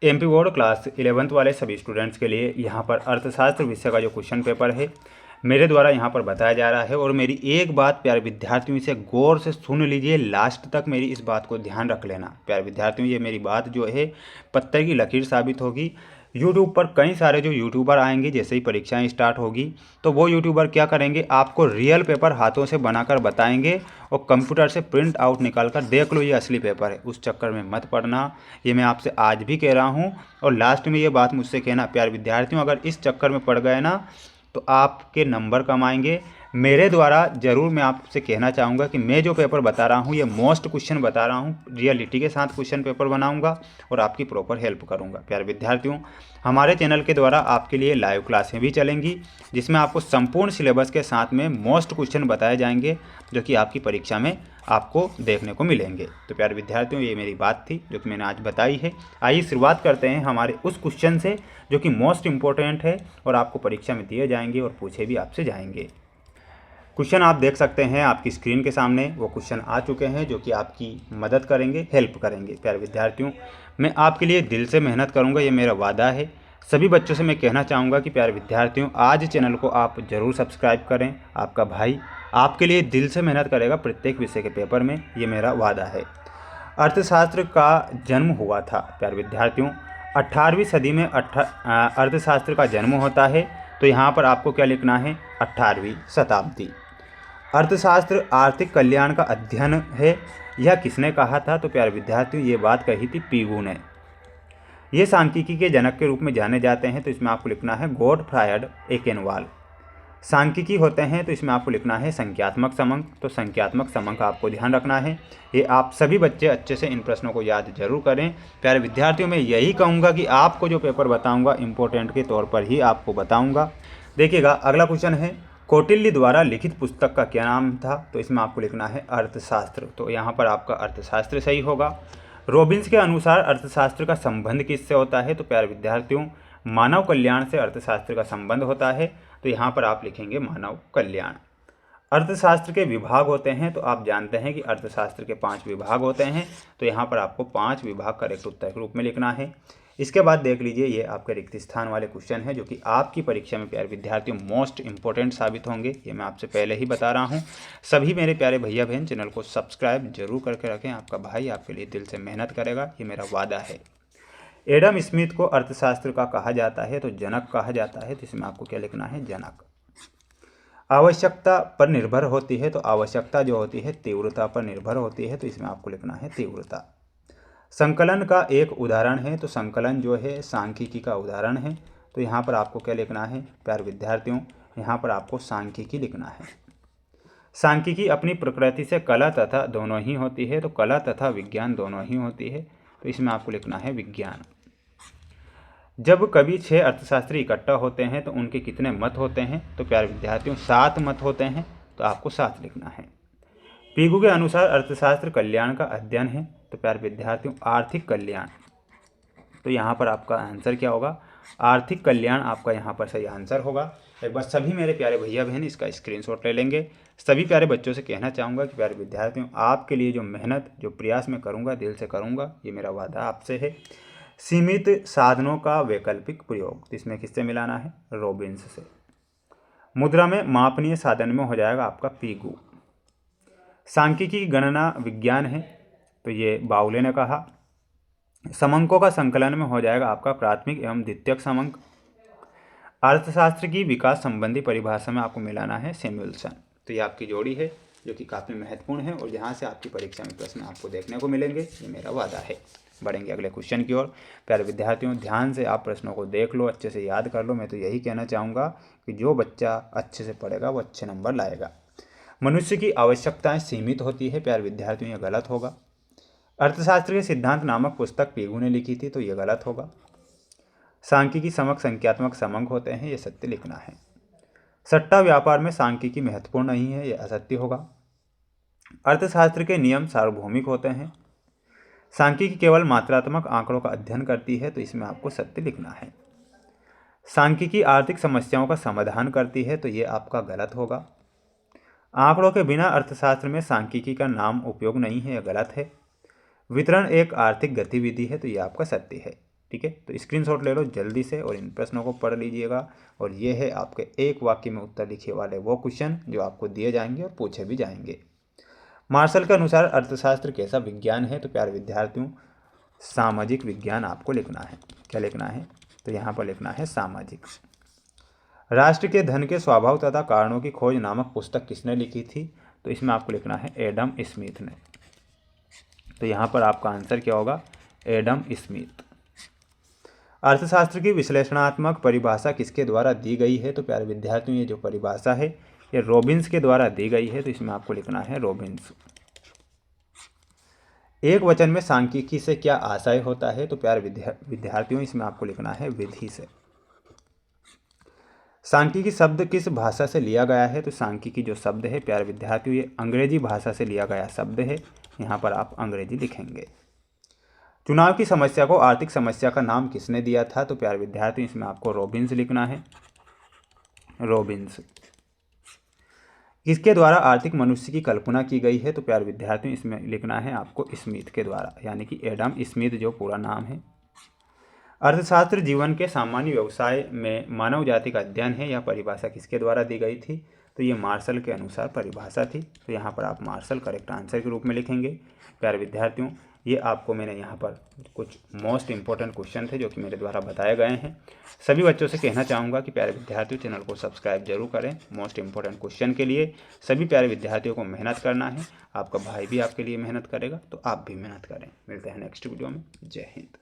MP board class 11th वाले सभी students के लिए यहाँ पर अर्थशास्त्र विषय का जो क्वेश्चन पेपर है मेरे द्वारा यहाँ पर बताया जा रहा है। और मेरी एक बात प्यारे विद्यार्थियों इसे गौर से सुन लीजिए, लास्ट तक मेरी इस बात को ध्यान रख लेना प्यारे विद्यार्थियों। ये मेरी बात जो है पत्थर की लकीर साबित होगी। यूट्यूब पर कई सारे जो यूट्यूबर आएंगे, जैसे ही परीक्षाएं स्टार्ट होगी तो वो यूट्यूबर क्या करेंगे, आपको रियल पेपर हाथों से बनाकर बताएंगे और कंप्यूटर से प्रिंट आउट निकाल कर देख लो ये असली पेपर है। उस चक्कर में मत पड़ना, ये मैं आपसे आज भी कह रहा हूँ। और लास्ट में ये बात मुझसे कहना प्यारे विद्यार्थियों, अगर इस चक्कर में पड़ गए ना तो आपके नंबर कम आएंगे। मेरे द्वारा ज़रूर मैं आपसे कहना चाहूँगा कि मैं जो पेपर बता रहा हूँ ये मोस्ट क्वेश्चन बता रहा हूँ, रियलिटी के साथ क्वेश्चन पेपर बनाऊँगा और आपकी प्रॉपर हेल्प करूँगा। प्यारे विद्यार्थियों, हमारे चैनल के द्वारा आपके लिए लाइव क्लासें भी चलेंगी जिसमें आपको संपूर्ण सिलेबस के साथ में मोस्ट क्वेश्चन बताए जाएंगे जो कि आपकी परीक्षा में आपको देखने को मिलेंगे। तो प्यारे विद्यार्थियों, ये मेरी बात थी जो कि मैंने आज बताई है। आइए शुरुआत करते हैं हमारे उस क्वेश्चन से जो कि मोस्ट इम्पोर्टेंट है और आपको परीक्षा में दिए जाएंगे और पूछे भी आपसे जाएंगे। क्वेश्चन आप देख सकते हैं आपकी स्क्रीन के सामने, वो क्वेश्चन आ चुके हैं जो कि आपकी मदद करेंगे, हेल्प करेंगे। प्यारे विद्यार्थियों, मैं आपके लिए दिल से मेहनत करूंगा, ये मेरा वादा है। सभी बच्चों से मैं कहना चाहूँगा कि प्यारे विद्यार्थियों आज चैनल को आप ज़रूर सब्सक्राइब करें। आपका भाई आपके लिए दिल से मेहनत करेगा प्रत्येक विषय के पेपर में, ये मेरा वादा है। अर्थशास्त्र का जन्म हुआ था प्यारे विद्यार्थियों 18वीं सदी में अर्थशास्त्र का जन्म होता है। तो यहाँ पर आपको क्या लिखना है, 18वीं शताब्दी। अर्थशास्त्र आर्थिक कल्याण का अध्ययन है, यह किसने कहा था? तो प्यारे विद्यार्थियों ये बात कही थी पीगू ने। ये सांख्यिकी के जनक के रूप में जाने जाते हैं, तो इसमें आपको लिखना है गॉटफ्रायड एकेनवाल। सांख्यिकी होते हैं तो इसमें आपको लिखना है संख्यात्मक समंक। तो संख्यात्मक समंक आपको ध्यान रखना है। ये आप सभी बच्चे अच्छे से इन प्रश्नों को याद जरूर करें। प्यारे विद्यार्थियों, मैं यही कहूँगा कि आपको जो पेपर बताऊँगा इम्पोर्टेंट के तौर पर ही आपको बताऊँगा। देखिएगा अगला क्वेश्चन है, कौटिल्य द्वारा लिखित पुस्तक का क्या नाम था? तो इसमें आपको लिखना है अर्थशास्त्र। तो यहाँ पर आपका अर्थशास्त्र सही होगा। रॉबिन्स के अनुसार अर्थशास्त्र का संबंध किससे होता है? तो प्यारे विद्यार्थियों मानव कल्याण से अर्थशास्त्र का संबंध होता है। तो यहाँ पर आप लिखेंगे मानव कल्याण। अर्थशास्त्र के विभाग होते हैं, तो आप जानते हैं कि अर्थशास्त्र के 5 विभाग होते हैं। तो यहाँ पर आपको 5 विभाग करेक्ट उत्तर के रूप में लिखना है। इसके बाद देख लीजिए ये आपके रिक्त स्थान वाले क्वेश्चन है जो कि आपकी परीक्षा में प्यारे विद्यार्थियों मोस्ट इंपॉर्टेंट साबित होंगे, ये मैं आपसे पहले ही बता रहा हूँ। सभी मेरे प्यारे भैया बहन चैनल को सब्सक्राइब जरूर करके रखें। आपका भाई आपके लिए दिल से मेहनत करेगा, ये मेरा वादा है। एडम स्मिथ को अर्थशास्त्र का कहा जाता है, तो जनक कहा जाता है। तो इसमें आपको क्या लिखना है, जनक। आवश्यकता पर निर्भर होती है, तो आवश्यकता जो होती है तीव्रता पर निर्भर होती है। तो इसमें आपको लिखना है तीव्रता। संकलन का एक उदाहरण है, तो संकलन जो है सांख्यिकी का उदाहरण है। तो यहाँ पर आपको क्या लिखना है प्यारे विद्यार्थियों, यहाँ पर आपको सांख्यिकी लिखना है। सांख्यिकी अपनी प्रकृति से कला तथा दोनों ही होती है, तो कला तथा विज्ञान दोनों ही होती है। तो इसमें आपको लिखना है विज्ञान। जब कभी 6 अर्थशास्त्री इकट्ठा होते हैं तो उनके कितने मत होते हैं? तो प्यारे विद्यार्थियों 7 मत होते हैं, तो आपको 7 लिखना है। पीगू के अनुसार अर्थशास्त्र कल्याण का अध्ययन है, तो प्यारे विद्यार्थियों आर्थिक कल्याण। तो यहाँ पर आपका आंसर क्या होगा, आर्थिक कल्याण आपका यहाँ पर सही आंसर होगा। एक बार सभी मेरे प्यारे भैया बहन इसका स्क्रीनशॉट ले लेंगे। सभी प्यारे बच्चों से कहना चाहूँगा कि प्यारे विद्यार्थियों आपके लिए जो मेहनत जो प्रयास मैं करूँगा दिल से करूँगा, ये मेरा वादा आपसे है। सीमित साधनों का वैकल्पिक प्रयोग, तो इसमें किससे मिलाना है, रॉबिन्स से। मुद्रा में मापनीय साधन में हो जाएगा आपका पीगू। सांख्यिकी की गणना विज्ञान है, तो ये बाउले ने कहा। समंकों का संकलन में हो जाएगा आपका प्राथमिक एवं द्वितीयक समंक। अर्थशास्त्र की विकास संबंधी परिभाषा में आपको मिलाना है सैमुअल्सन। तो ये आपकी जोड़ी है जो कि काफ़ी महत्वपूर्ण है और यहाँ से आपकी परीक्षा में प्रश्न आपको देखने को मिलेंगे, ये मेरा वादा है। बढ़ेंगे अगले क्वेश्चन की ओर। प्यारे विद्यार्थियों ध्यान से आप प्रश्नों को देख लो, अच्छे से याद कर लो। मैं तो यही कहना चाहूँगा कि जो बच्चा अच्छे से पढ़ेगा वो अच्छे नंबर लाएगा। मनुष्य की आवश्यकताएं सीमित होती है, प्यारे विद्यार्थियों ये गलत होगा। अर्थशास्त्र के सिद्धांत नामक पुस्तक पीगू ने लिखी थी, तो ये गलत होगा। सांख्यिकी समक संख्यात्मक समंक होते हैं, ये सत्य लिखना है। सट्टा व्यापार में सांख्यिकी महत्वपूर्ण नहीं है, ये असत्य होगा। अर्थशास्त्र के नियम सार्वभौमिक होते हैं। सांख्यिकी केवल मात्रात्मक आंकड़ों का अध्ययन करती है, तो इसमें आपको सत्य लिखना है। सांख्यिकी आर्थिक समस्याओं का समाधान करती है, तो ये आपका गलत होगा। आंकड़ों के बिना अर्थशास्त्र में सांख्यिकी का नाम उपयोग नहीं है, यह गलत है। वितरण एक आर्थिक गतिविधि है, तो ये आपका सत्य है। ठीक है, तो स्क्रीनशॉट ले लो जल्दी से और इन प्रश्नों को पढ़ लीजिएगा। और ये है आपके एक वाक्य में उत्तर लिखे वाले वो क्वेश्चन जो आपको दिए जाएंगे और पूछे भी जाएंगे। मार्शल के अनुसार अर्थशास्त्र कैसा विज्ञान है? तो प्यारे विद्यार्थियों, सामाजिक विज्ञान आपको लिखना है। क्या लिखना है? तो यहाँ पर लिखना है सामाजिक। राष्ट्र के धन के स्वभाव तथा कारणों की खोज नामक पुस्तक किसने लिखी थी? तो इसमें आपको लिखना है एडम स्मिथ ने। तो यहाँ पर आपका आंसर क्या होगा? Adam Smith. अर्थशास्त्र की विश्लेषणात्मक परिभाषा किसके द्वारा दी गई है? तो प्यारे विद्यार्थियों, ये जो परिभाषा है ये रॉबिन्स के द्वारा दी गई है। तो इसमें आपको लिखना है रॉबिन्स। एक वचन में सांख्यिकी से क्या आशय होता है? तो प्यारे विद्यार्थियों, इसमें आपको लिखना है विधि से। सांख्यिकी शब्द किस भाषा से लिया गया है? तो सांख्यिकी जो शब्द है प्यारे विद्यार्थियों, ये अंग्रेजी भाषा से लिया गया शब्द है। यहाँ पर आप अंग्रेजी लिखेंगे। चुनाव की समस्या को आर्थिक समस्या का नाम किसने दिया था? तो प्यारे विद्यार्थियों, इसमें आपको रॉबिन्स लिखना है, रॉबिन्स। किसके द्वारा आर्थिक मनुष्य की कल्पना की गई है? तो प्यारे विद्यार्थियों, इसमें लिखना है आपको स्मिथ के द्वारा, यानी कि एडम स्मिथ जो पूरा नाम है। अर्थशास्त्र जीवन के सामान्य व्यवसाय में मानव जाति का अध्ययन है। यह परिभाषा किसके द्वारा दी गई थी? तो ये मार्शल के अनुसार परिभाषा थी। तो यहाँ पर आप मार्शल करेक्ट आंसर के रूप में लिखेंगे। प्यारे विद्यार्थियों, ये आपको मैंने यहाँ पर कुछ मोस्ट इंपॉर्टेंट क्वेश्चन थे जो कि मेरे द्वारा बताए गए हैं। सभी बच्चों से कहना चाहूँगा कि प्यारे विद्यार्थियों, चैनल को सब्सक्राइब जरूर करें। मोस्ट इंपॉर्टेंट क्वेश्चन के लिए सभी प्यारे विद्यार्थियों को मेहनत करना है। आपका भाई भी आपके लिए मेहनत करेगा, तो आप भी मेहनत करें। मिलते हैं नेक्स्ट वीडियो में। जय हिंद।